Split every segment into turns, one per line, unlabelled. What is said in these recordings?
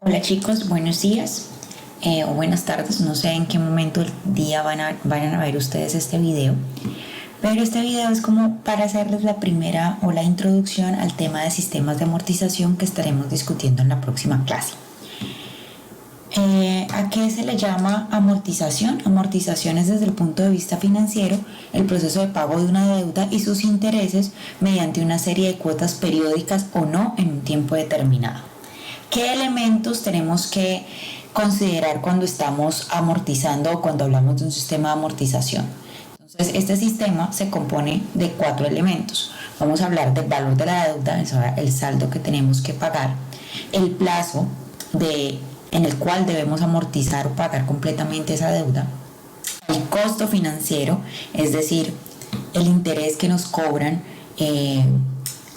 Hola chicos, buenos días o buenas tardes, no sé en qué momento del día vayan a ver ustedes este video, pero este video es como para hacerles la primera o la introducción al tema de sistemas de amortización que estaremos discutiendo en la próxima clase. ¿A qué se le llama amortización? Amortización es, desde el punto de vista financiero, el proceso de pago de una deuda y sus intereses mediante una serie de cuotas periódicas o no en un tiempo determinado. ¿Qué elementos tenemos que considerar cuando estamos amortizando o cuando hablamos de un sistema de amortización? Entonces, este sistema se compone de 4 elementos. Vamos a hablar del valor de la deuda, el saldo que tenemos que pagar, el plazo en el cual debemos amortizar o pagar completamente esa deuda, el costo financiero, es decir, el interés que nos cobran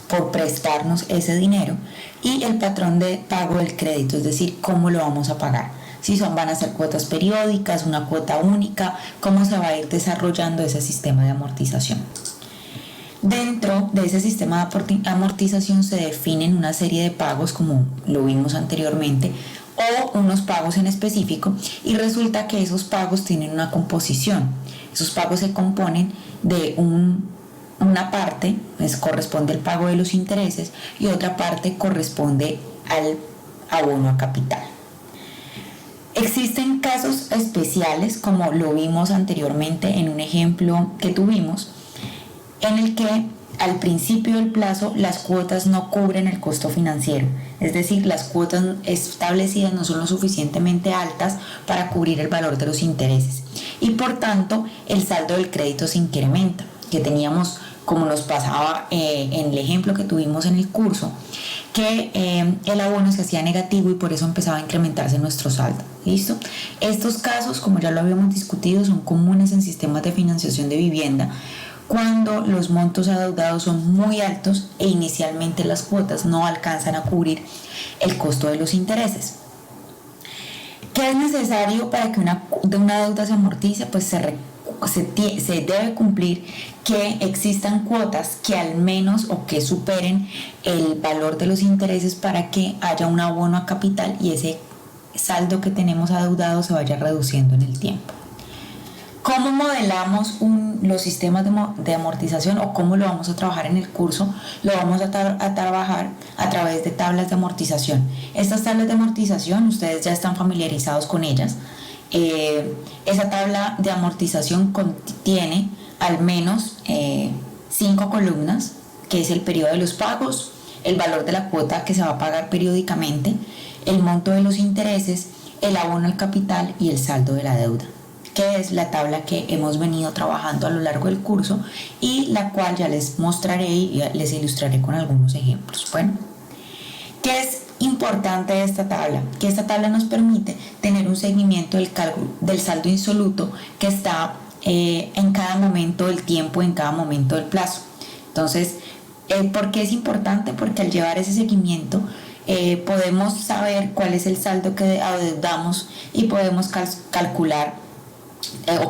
por prestarnos ese dinero, y el patrón de pago del crédito, es decir, cómo lo vamos a pagar. Si van a ser cuotas periódicas, una cuota única, cómo se va a ir desarrollando ese sistema de amortización. Dentro de ese sistema de amortización se definen una serie de pagos, como lo vimos anteriormente, o unos pagos en específico, y resulta que esos pagos tienen una composición. Esos pagos se componen de una parte corresponde al pago de los intereses y otra parte corresponde al abono a capital. Existen casos especiales, como lo vimos anteriormente en un ejemplo que tuvimos, en el que al principio del plazo las cuotas no cubren el costo financiero, es decir, las cuotas establecidas no son lo suficientemente altas para cubrir el valor de los intereses y por tanto el saldo del crédito se incrementa, que teníamos, como nos pasaba en el ejemplo que tuvimos en el curso, que el abono se hacía negativo y por eso empezaba a incrementarse nuestro saldo. ¿Listo? Estos casos, como ya lo habíamos discutido, son comunes en sistemas de financiación de vivienda cuando los montos adeudados son muy altos e inicialmente las cuotas no alcanzan a cubrir el costo de los intereses. ¿Qué es necesario para que una deuda se amortice? Pues se debe cumplir que existan cuotas que al menos o que superen el valor de los intereses para que haya un abono a capital y ese saldo que tenemos adeudado se vaya reduciendo en el tiempo. ¿Cómo modelamos los sistemas de amortización o cómo lo vamos a trabajar en el curso? Lo vamos a trabajar a través de tablas de amortización. Estas tablas de amortización ustedes ya están familiarizados con ellas. Esa tabla de amortización contiene al menos 5 columnas, que es el periodo de los pagos, el valor de la cuota que se va a pagar periódicamente, el monto de los intereses, el abono al capital y el saldo de la deuda, que es la tabla que hemos venido trabajando a lo largo del curso y la cual ya les mostraré y les ilustraré con algunos ejemplos. Bueno, ¿qué es importante de esta tabla? Que esta tabla nos permite tener un seguimiento del saldo insoluto que está en cada momento del tiempo, en cada momento del plazo. Entonces, ¿por qué es importante? Porque al llevar ese seguimiento podemos saber cuál es el saldo que adeudamos y podemos calcular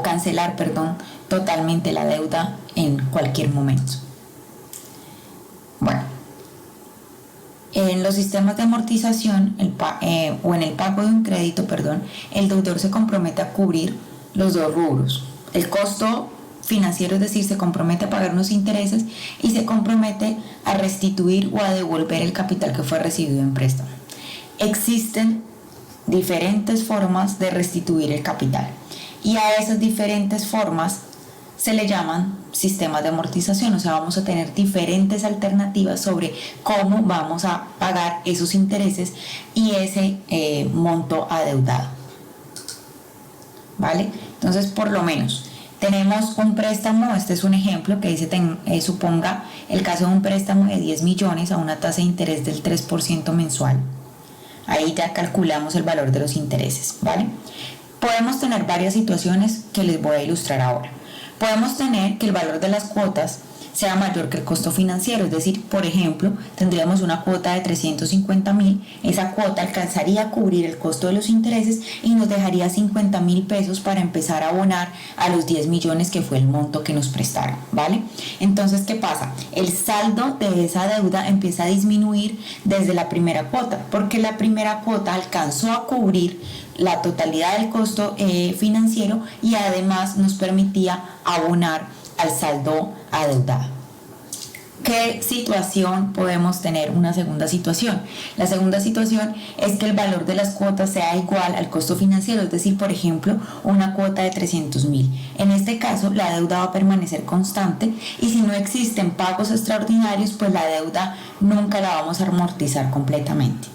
cancelar totalmente la deuda en cualquier momento. Bueno, en los sistemas de amortización o en el pago de un crédito, el deudor se compromete a cubrir los dos rubros: el costo financiero, es decir, se compromete a pagar los intereses, y se compromete a restituir o a devolver el capital que fue recibido en préstamo. Existen diferentes formas de restituir el capital y a esas diferentes formas se le llaman sistemas de amortización. O sea, vamos a tener diferentes alternativas sobre cómo vamos a pagar esos intereses y ese monto adeudado. ¿Vale? Entonces, por lo menos tenemos un préstamo. Este es un ejemplo que dice, suponga el caso de un préstamo de 10 millones a una tasa de interés del 3% mensual. Ahí ya calculamos el valor de los intereses, ¿vale? Podemos tener varias situaciones que les voy a ilustrar ahora. Podemos tener que el valor de las cuotas sea mayor que el costo financiero. Es decir, por ejemplo, tendríamos una cuota de 350.000, esa cuota alcanzaría a cubrir el costo de los intereses y nos dejaría 50.000 pesos para empezar a abonar a los 10 millones que fue el monto que nos prestaron, ¿vale? Entonces, ¿qué pasa? El saldo de esa deuda empieza a disminuir desde la primera cuota, porque la primera cuota alcanzó a cubrir la totalidad del costo financiero y además nos permitía abonar al saldo adeudado. ¿Qué situación podemos tener? Una segunda situación. La segunda situación es que el valor de las cuotas sea igual al costo financiero, es decir, por ejemplo, una cuota de 300.000. En este caso, la deuda va a permanecer constante y si no existen pagos extraordinarios, pues la deuda nunca la vamos a amortizar completamente.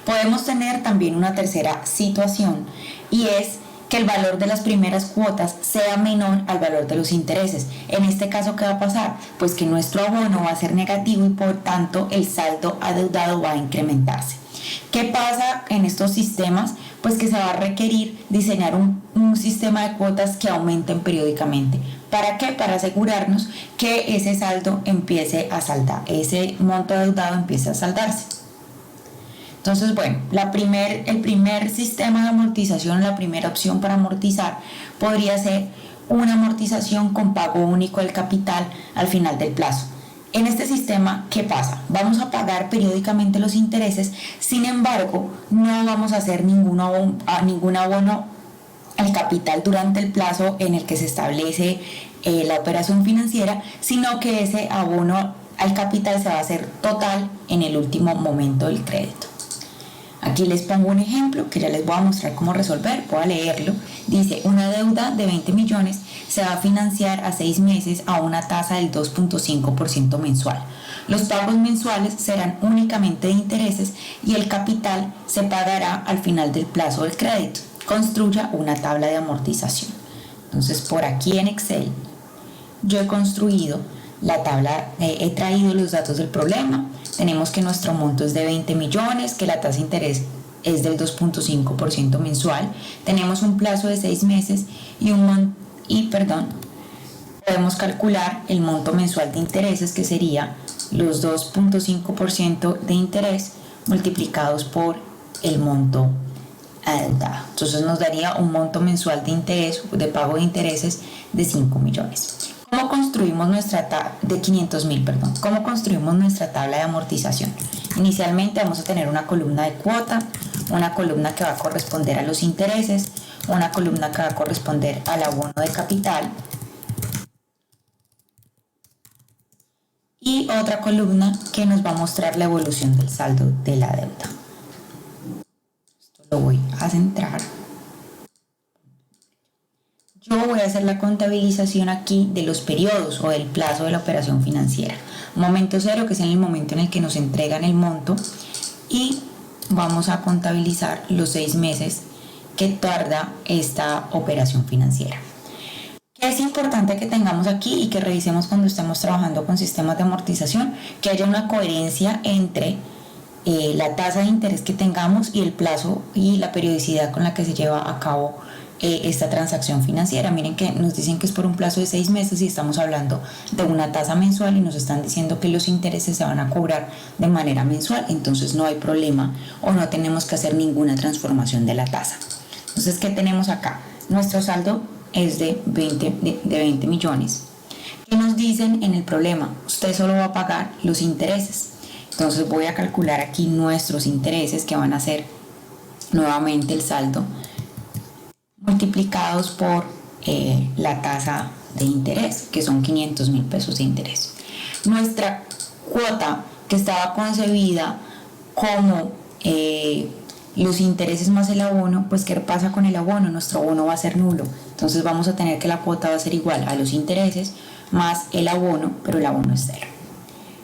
Podemos tener también una tercera situación y es que el valor de las primeras cuotas sea menor al valor de los intereses. En este caso, ¿qué va a pasar? Pues que nuestro abono va a ser negativo y por tanto el saldo adeudado va a incrementarse. ¿Qué pasa en estos sistemas? Pues que se va a requerir diseñar un sistema de cuotas que aumenten periódicamente. ¿Para qué? Para asegurarnos que ese saldo empiece a saldar, ese monto adeudado empiece a saldarse. Entonces, bueno, el primer sistema de amortización, la primera opción para amortizar podría ser una amortización con pago único del capital al final del plazo. En este sistema, ¿qué pasa? Vamos a pagar periódicamente los intereses, sin embargo, no vamos a hacer ningún abono al capital durante el plazo en el que se establece la operación financiera, sino que ese abono al capital se va a hacer total en el último momento del crédito. Aquí les pongo un ejemplo que ya les voy a mostrar cómo resolver, voy a leerlo. Dice, una deuda de 20 millones se va a financiar a 6 meses a una tasa del 2.5% mensual. Los pagos mensuales serán únicamente de intereses y el capital se pagará al final del plazo del crédito. Construya una tabla de amortización. Entonces, por aquí en Excel yo he construido la tabla, he traído los datos del problema. Tenemos que nuestro monto es de 20 millones, que la tasa de interés es del 2.5% mensual. Tenemos un plazo de 6 meses podemos calcular el monto mensual de intereses, que sería los 2.5% de interés multiplicados por el monto adeudado. Entonces nos daría un monto mensual de interés, de pago de intereses de 5 millones. ¿Cómo construimos nuestra ¿Cómo construimos nuestra tabla de amortización? Inicialmente vamos a tener una columna de cuota, una columna que va a corresponder a los intereses, una columna que va a corresponder al abono de capital y otra columna que nos va a mostrar la evolución del saldo de la deuda. Esto lo voy a centrar. Yo voy a hacer la contabilización aquí de los periodos o del plazo de la operación financiera. Momento cero, que es en el momento en el que nos entregan el monto, y vamos a contabilizar los 6 meses que tarda esta operación financiera. ¿Qué es importante que tengamos aquí y que revisemos cuando estemos trabajando con sistemas de amortización? Que haya una coherencia entre la tasa de interés que tengamos y el plazo y la periodicidad con la que se lleva a cabo esta transacción financiera. Miren que nos dicen que es por un plazo de 6 meses y estamos hablando de una tasa mensual y nos están diciendo que los intereses se van a cobrar de manera mensual, entonces no hay problema o no tenemos que hacer ninguna transformación de la tasa. Entonces, ¿qué tenemos acá? Nuestro saldo es de 20 millones. ¿Qué nos dicen en el problema? Usted solo va a pagar los intereses. Entonces voy a calcular aquí nuestros intereses, que van a ser nuevamente el saldo multiplicados por la tasa de interés, que son 500.000 pesos de interés. Nuestra cuota, que estaba concebida como los intereses más el abono, pues ¿qué pasa con el abono? Nuestro abono va a ser nulo. Entonces vamos a tener que la cuota va a ser igual a los intereses más el abono, pero el abono es cero.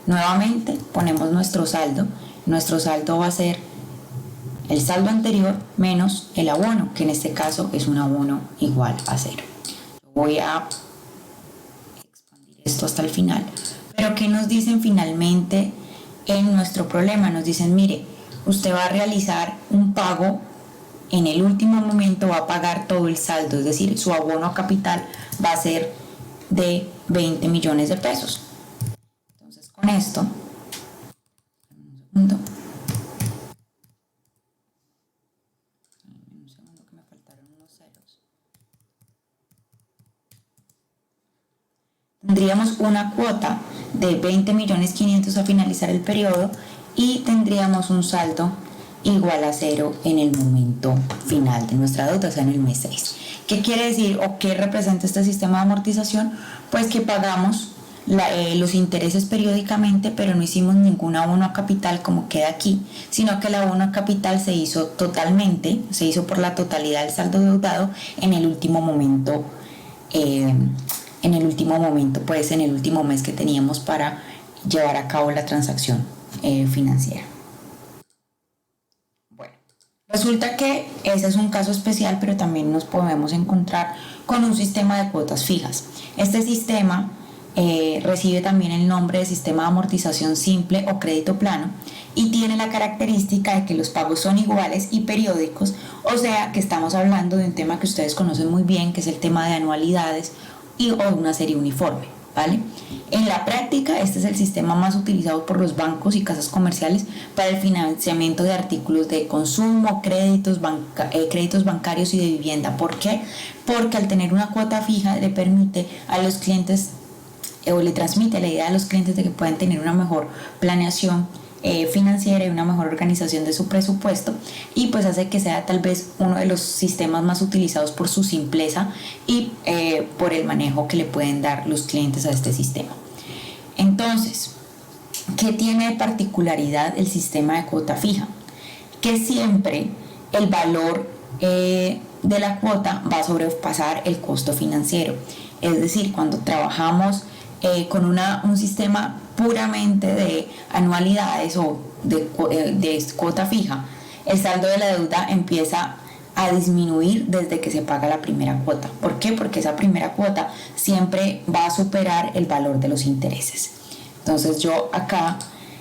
Nuevamente ponemos nuestro saldo. Nuestro saldo va a ser el saldo anterior menos el abono, que en este caso es un abono igual a cero. Voy a expandir esto hasta el final. Pero ¿qué nos dicen finalmente en nuestro problema? Nos dicen, mire, usted va a realizar un pago, en el último momento va a pagar todo el saldo, es decir, su abono a capital va a ser de 20 millones de pesos. con esto, un segundo que me faltaron unos ceros. Tendríamos una cuota de 20.500.000 a finalizar el periodo y tendríamos un saldo igual a cero en el momento final de nuestra deuda, o sea, en el mes 6. ¿Qué quiere decir o qué representa este sistema de amortización? Pues que pagamos los intereses periódicamente, pero no hicimos ningún abono a capital como queda aquí, sino que el abono a capital se hizo totalmente, se hizo por la totalidad del saldo deudado en el último momento, pues en el último mes que teníamos para llevar a cabo la transacción financiera. Bueno, resulta que ese es un caso especial, pero también nos podemos encontrar con un sistema de cuotas fijas. Este sistema recibe también el nombre de sistema de amortización simple o crédito plano y tiene la característica de que los pagos son iguales y periódicos, o sea que estamos hablando de un tema que ustedes conocen muy bien, que es el tema de anualidades o una serie uniforme, ¿vale? En la práctica, este es el sistema más utilizado por los bancos y casas comerciales para el financiamiento de artículos de consumo, créditos bancarios y de vivienda. ¿Por qué? Porque al tener una cuota fija le permite a los clientes o le transmite la idea a los clientes de que pueden tener una mejor planeación financiera y una mejor organización de su presupuesto, y pues hace que sea tal vez uno de los sistemas más utilizados por su simpleza y por el manejo que le pueden dar los clientes a este sistema. Entonces, ¿qué tiene de particularidad el sistema de cuota fija? Que siempre el valor de la cuota va a sobrepasar el costo financiero. Es decir, cuando trabajamos con un sistema puramente de anualidades o de cuota fija, el saldo de la deuda empieza a disminuir desde que se paga la primera cuota. ¿Por qué? Porque esa primera cuota siempre va a superar el valor de los intereses. Entonces yo acá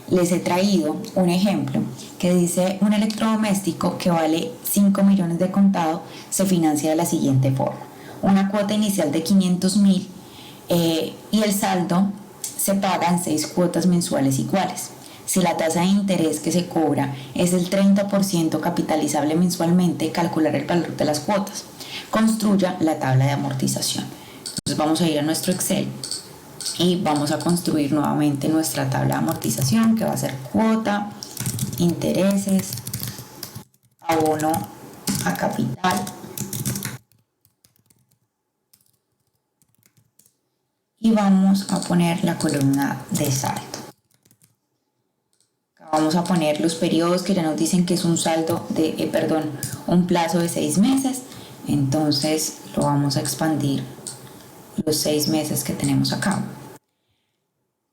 les he traído un ejemplo que dice: un electrodoméstico que vale 5 millones de contado se financia de la siguiente forma: una cuota inicial de 500.000 y el saldo se paga en 6 cuotas mensuales iguales. Si la tasa de interés que se cobra es el 30% capitalizable mensualmente, calcular el valor de las cuotas. Construya la tabla de amortización. Entonces vamos a ir a nuestro Excel y vamos a construir nuevamente nuestra tabla de amortización, que va a ser cuota, intereses, abono a capital y vamos a poner la columna de saldo. Vamos a poner los periodos que ya nos dicen que es un saldo de, un plazo de 6 meses. Entonces lo vamos a expandir los 6 meses que tenemos acá.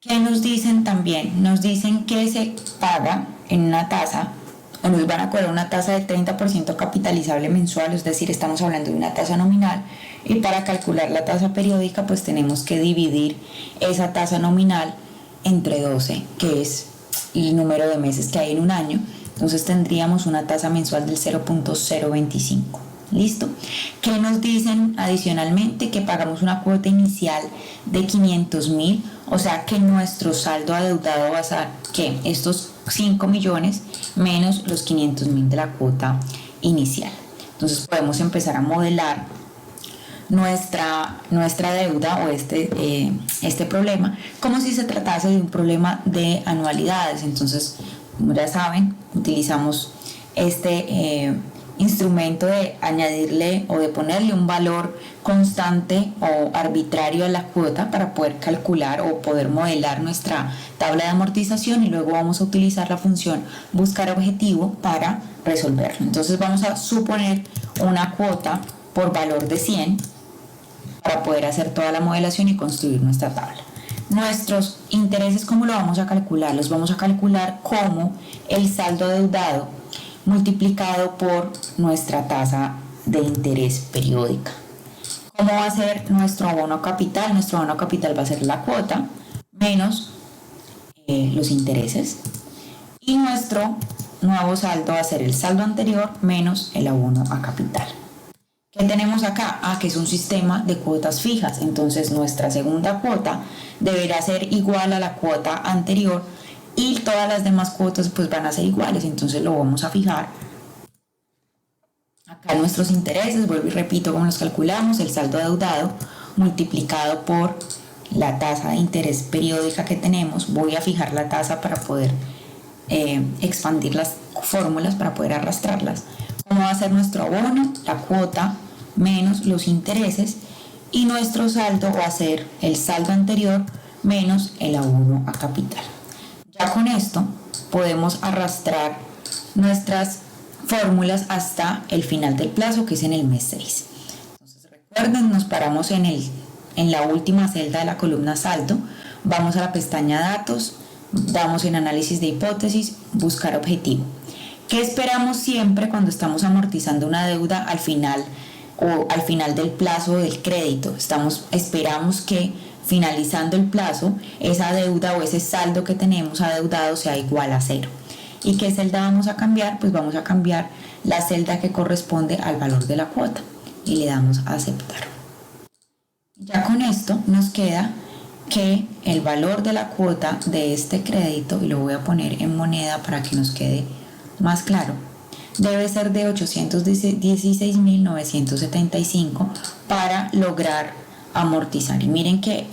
¿Qué nos dicen también? Nos dicen que se paga en una tasa, o nos van a cobrar una tasa de 30% capitalizable mensual, es decir, estamos hablando de una tasa nominal, y para calcular la tasa periódica pues tenemos que dividir esa tasa nominal entre 12, que es el número de meses que hay en un año. Entonces tendríamos una tasa mensual del 0.025. ¿Listo? ¿Qué nos dicen adicionalmente? Que pagamos una cuota inicial de 500.000, o sea que nuestro saldo adeudado va a ser que estos 5 millones menos los 500.000 de la cuota inicial. Entonces podemos empezar a modelar nuestra deuda o este problema como si se tratase de un problema de anualidades. Entonces, como ya saben, utilizamos este instrumento de añadirle o de ponerle un valor constante o arbitrario a la cuota para poder calcular o poder modelar nuestra tabla de amortización, y luego vamos a utilizar la función buscar objetivo para resolverlo. Entonces vamos a suponer una cuota por valor de 100 para poder hacer toda la modelación y construir nuestra tabla. Nuestros intereses, ¿cómo lo vamos a calcular? Los vamos a calcular como el saldo adeudado multiplicado por nuestra tasa de interés periódica. ¿Cómo va a ser nuestro abono capital? Nuestro abono capital va a ser la cuota menos los intereses, y nuestro nuevo saldo va a ser el saldo anterior menos el abono a capital. ¿Qué tenemos acá? Que es un sistema de cuotas fijas. Entonces nuestra segunda cuota deberá ser igual a la cuota anterior y todas las demás cuotas pues van a ser iguales. Entonces lo vamos a fijar. Acá nuestros intereses, vuelvo y repito cómo los calculamos, el saldo adeudado multiplicado por la tasa de interés periódica que tenemos. Voy a fijar la tasa para poder expandir las fórmulas, para poder arrastrarlas. ¿Cómo va a ser nuestro abono? La cuota menos los intereses, y nuestro saldo va a ser el saldo anterior menos el abono a capital. Ya con esto podemos arrastrar nuestras fórmulas hasta el final del plazo, que es en el mes 6. Entonces recuerden, nos paramos en la última celda de la columna saldo, vamos a la pestaña datos, damos en análisis de hipótesis, buscar objetivo. ¿Qué esperamos siempre cuando estamos amortizando una deuda al final o al final del plazo del crédito? Esperamos que finalizando el plazo esa deuda o ese saldo que tenemos adeudado sea igual a 0. ¿Y qué celda vamos a cambiar? Pues vamos a cambiar la celda que corresponde al valor de la cuota y le damos a aceptar. Ya con esto nos queda que el valor de la cuota de este crédito, y lo voy a poner en moneda para que nos quede más claro, debe ser de 816.975 para lograr amortizar. Y miren que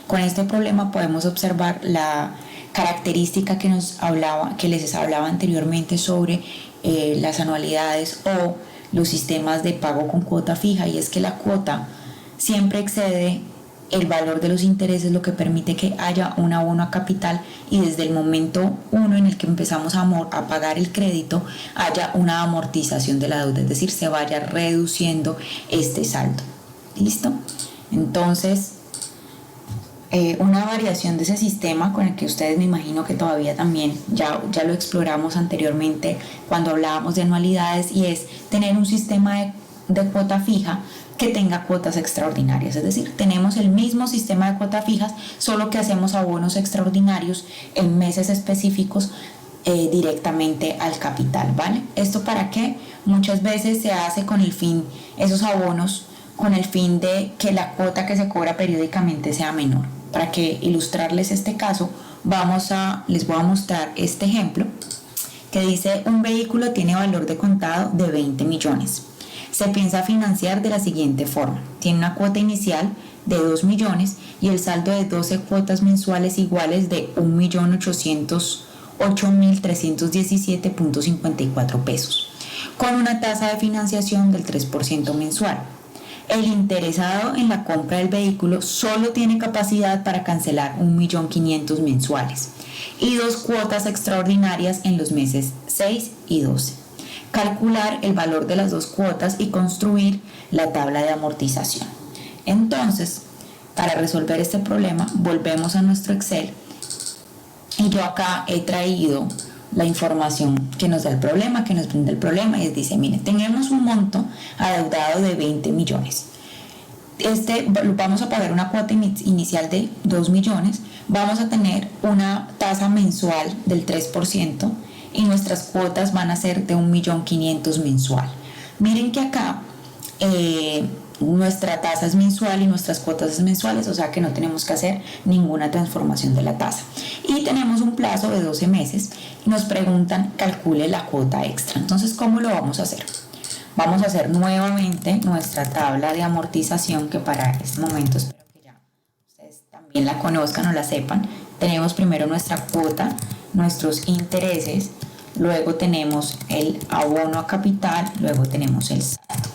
con este problema podemos observar la característica que les hablaba anteriormente sobre las anualidades o los sistemas de pago con cuota fija, y es que la cuota siempre excede el valor de los intereses, lo que permite que haya un abono a capital, y desde el momento 1 en el que empezamos a pagar el crédito haya una amortización de la deuda, es decir, se vaya reduciendo este saldo. ¿Listo? Entonces, una variación de ese sistema con el que ustedes, me imagino que todavía también ya lo exploramos anteriormente cuando hablábamos de anualidades, y es tener un sistema de cuota fija que tenga cuotas extraordinarias. Es decir, tenemos el mismo sistema de cuotas fijas, solo que hacemos abonos extraordinarios en meses específicos directamente al capital, ¿vale? ¿Esto para qué? Muchas veces se hace con el fin, esos abonos, con el fin de que la cuota que se cobra periódicamente sea menor. Para que ilustrarles este caso, les voy a mostrar este ejemplo que dice: un vehículo tiene valor de contado de 20 millones. Se piensa financiar de la siguiente forma: tiene una cuota inicial de 2 millones y el saldo de 12 cuotas mensuales iguales de 1.808.317.54 pesos, con una tasa de financiación del 3% mensual. El interesado en la compra del vehículo solo tiene capacidad para cancelar 1.500.000 mensuales y 2 cuotas extraordinarias en los meses 6 y 12. Calcular el valor de las 2 cuotas y construir la tabla de amortización. Entonces, para resolver este problema, volvemos a nuestro Excel, y yo acá he traído la información que nos da el problema, que nos brinda el problema, y dice: miren, tenemos un monto adeudado de 20 millones. Vamos a pagar una cuota inicial de 2 millones, vamos a tener una tasa mensual del 3%, y nuestras cuotas van a ser de 1.500.000 mensual. Miren que acá nuestra tasa es mensual y nuestras cuotas es mensuales, o sea que no tenemos que hacer ninguna transformación de la tasa. Y tenemos un plazo de 12 meses. Nos preguntan: calcule la cuota extra. Entonces, ¿cómo lo vamos a hacer? Vamos a hacer nuevamente nuestra tabla de amortización, que para este momento espero que ya ustedes también la conozcan o la sepan. Tenemos primero nuestra cuota, nuestros intereses, luego tenemos el abono a capital, luego tenemos el saldo.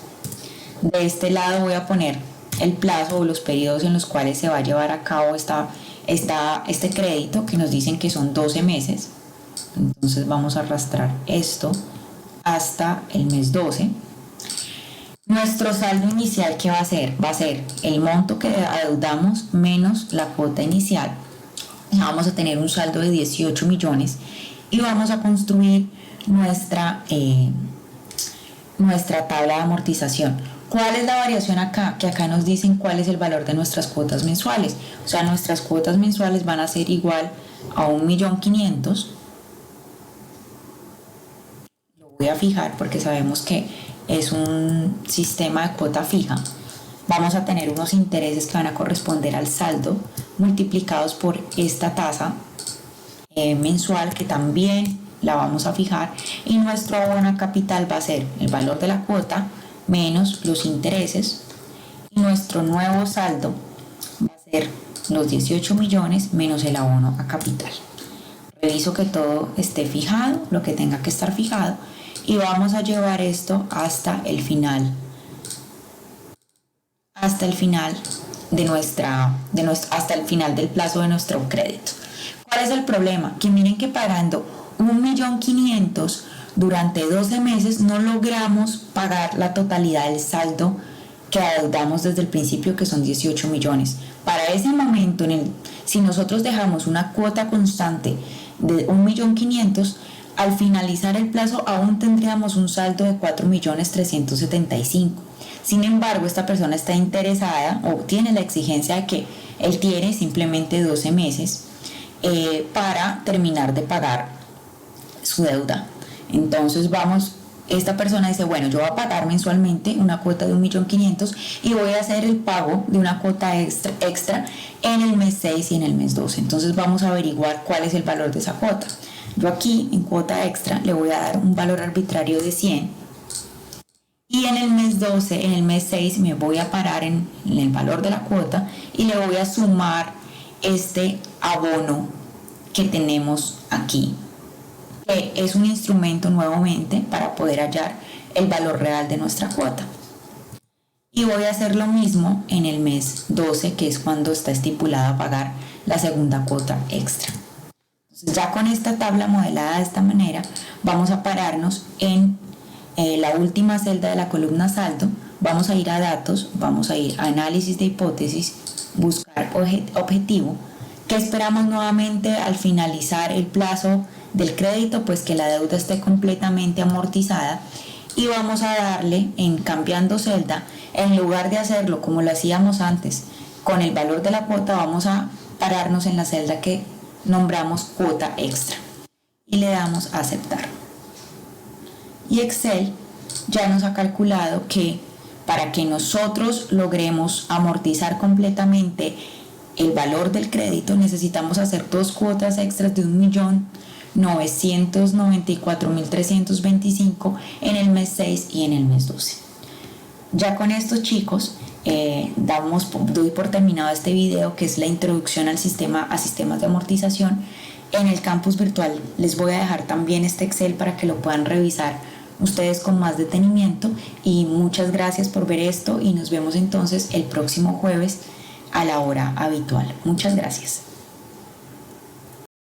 De este lado voy a poner el plazo o los periodos en los cuales se va a llevar a cabo este crédito, que nos dicen que son 12 meses. Entonces vamos a arrastrar esto hasta el mes 12. Nuestro saldo inicial, ¿qué va a ser? Va a ser el monto que adeudamos menos la cuota inicial. Vamos a tener un saldo de 18 millones y vamos a construir nuestra tabla de amortización. ¿Cuál es la variación acá? Que acá nos dicen cuál es el valor de nuestras cuotas mensuales. O sea, nuestras cuotas mensuales van a ser igual a 1.500.000. Lo voy a fijar porque sabemos que es un sistema de cuota fija, vamos a tener unos intereses que van a corresponder al saldo multiplicados por esta tasa mensual que también la vamos a fijar, y nuestro abono a capital va a ser el valor de la cuota menos los intereses, y nuestro nuevo saldo va a ser los 18 millones menos el abono a capital. Reviso que todo esté fijado, lo que tenga que estar fijado, y vamos a llevar esto hasta el final hasta el final del plazo de nuestro crédito. ¿Cuál es el problema? Que miren que pagando 1.500.000 durante 12 meses no logramos pagar la totalidad del saldo que adeudamos desde el principio, que son 18 millones. Para ese momento, si nosotros dejamos una cuota constante de 1.500.000, al finalizar el plazo aún tendríamos un saldo de 4.375.000. Sin embargo, esta persona está interesada o tiene la exigencia de que él tiene simplemente 12 meses para terminar de pagar su deuda. Entonces esta persona dice, bueno, yo voy a pagar mensualmente una cuota de 1.500.000 y voy a hacer el pago de una cuota extra en el mes 6 y en el mes 12. Entonces vamos a averiguar cuál es el valor de esa cuota. Yo aquí en cuota extra le voy a dar un valor arbitrario de 100, y en el mes 12, en el mes 6 me voy a parar en el valor de la cuota y le voy a sumar este abono que tenemos aquí, que es un instrumento nuevamente para poder hallar el valor real de nuestra cuota. Y voy a hacer lo mismo en el mes 12, que es cuando está estipulado a pagar la segunda cuota extra. Entonces, ya con esta tabla modelada de esta manera, vamos a pararnos en la última celda de la columna saldo, vamos a ir a datos, vamos a ir a análisis de hipótesis, buscar objetivo, que esperamos nuevamente al finalizar el plazo del crédito, pues que la deuda esté completamente amortizada, y vamos a darle en cambiando celda, en lugar de hacerlo como lo hacíamos antes con el valor de la cuota, vamos a pararnos en la celda que nombramos cuota extra y le damos a aceptar. Y Excel ya nos ha calculado que para que nosotros logremos amortizar completamente el valor del crédito necesitamos hacer dos cuotas extras de 1.994.325 en el mes 6 y en el mes 12. Ya con estos chicos doy por terminado este video, que es la introducción a sistemas de amortización. En el campus virtual les voy a dejar también este Excel para que lo puedan revisar ustedes con más detenimiento, y muchas gracias por ver esto y nos vemos entonces el próximo jueves a la hora habitual. Muchas gracias.